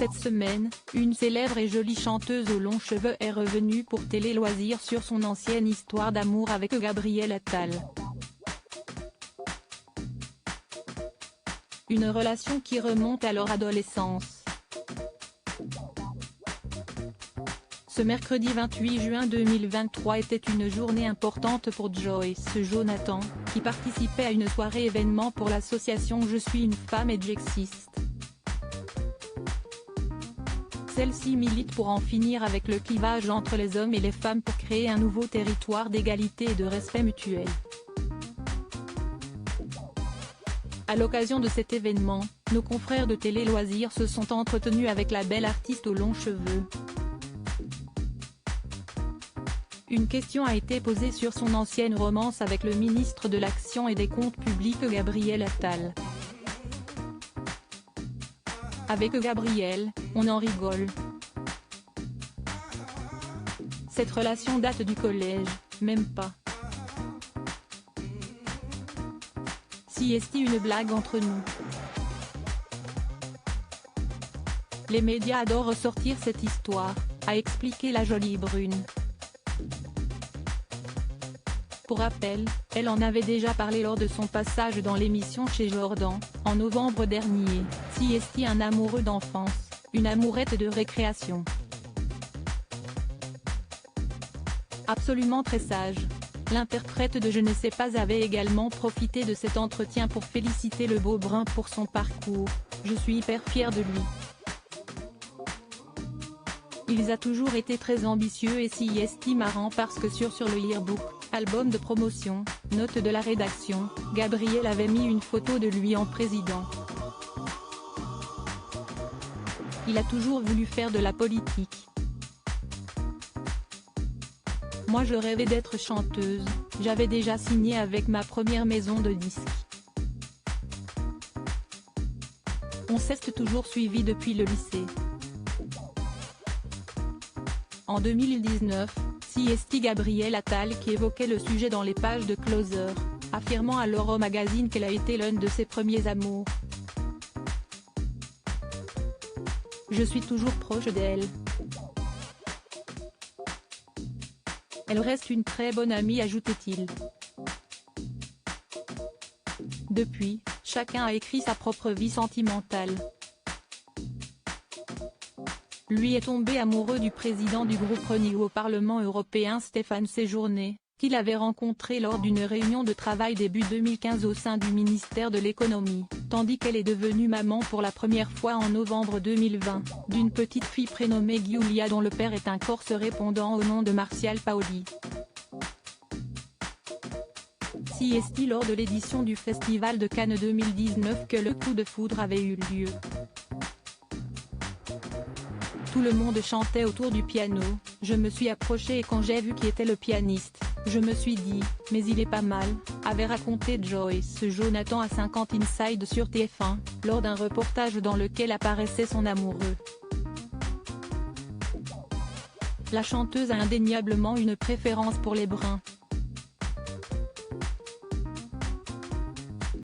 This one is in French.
Cette semaine, une célèbre et jolie chanteuse aux longs cheveux est revenue pour Télé Loisirs sur son ancienne histoire d'amour avec Gabriel Attal. Une relation qui remonte à leur adolescence. Ce mercredi 28 juin 2023 était une journée importante pour Joyce Jonathan, qui participait à une soirée événement pour l'association Je suis une femme et J'existe. Celle-ci milite pour en finir avec le clivage entre les hommes et les femmes pour créer un nouveau territoire d'égalité et de respect mutuel. À l'occasion de cet événement, nos confrères de Télé Loisirs se sont entretenus avec la belle artiste aux longs cheveux. Une question a été posée sur son ancienne romance avec le ministre de l'Action et des Comptes Publics Gabriel Attal. Avec Gabriel, on en rigole. Cette relation date du collège, même pas. Si est-il une blague entre nous? Les médias adorent ressortir cette histoire, a expliqué la jolie brune. Pour rappel, elle en avait déjà parlé lors de son passage dans l'émission chez Jordan, en novembre dernier. Si est-il un amoureux d'enfance, une amourette de récréation. Absolument très sage. L'interprète de Je ne sais pas avait également profité de cet entretien pour féliciter le beau brun pour son parcours. Je suis hyper fière de lui. Il a toujours été très ambitieux et si est marrant parce que sur le yearbook, album de promotion, note de la rédaction, Gabriel avait mis une photo de lui en président. Il a toujours voulu faire de la politique. Moi je rêvais d'être chanteuse, j'avais déjà signé avec ma première maison de disques. On s'est toujours suivi depuis le lycée. En 2019, c'est Gabriel Attal qui évoquait le sujet dans les pages de Closer, affirmant alors au magazine qu'elle a été l'un de ses premiers amours. Je suis toujours proche d'elle. Elle reste une très bonne amie, ajoutait-il. Depuis, chacun a écrit sa propre vie sentimentale. Lui est tombé amoureux du président du groupe Renew au Parlement européen Stéphane Séjourné, qu'il avait rencontré lors d'une réunion de travail début 2015 au sein du ministère de l'économie, tandis qu'elle est devenue maman pour la première fois en novembre 2020, d'une petite fille prénommée Giulia dont le père est un Corse répondant au nom de Martial Paoli. Si est-il lors de l'édition du Festival de Cannes 2019 que le coup de foudre avait eu lieu. Tout le monde chantait autour du piano, je me suis approchée et quand j'ai vu qui était le pianiste, je me suis dit, mais il est pas mal, avait raconté Joyce Jonathan à 50 Inside sur TF1, lors d'un reportage dans lequel apparaissait son amoureux. La chanteuse a indéniablement une préférence pour les bruns.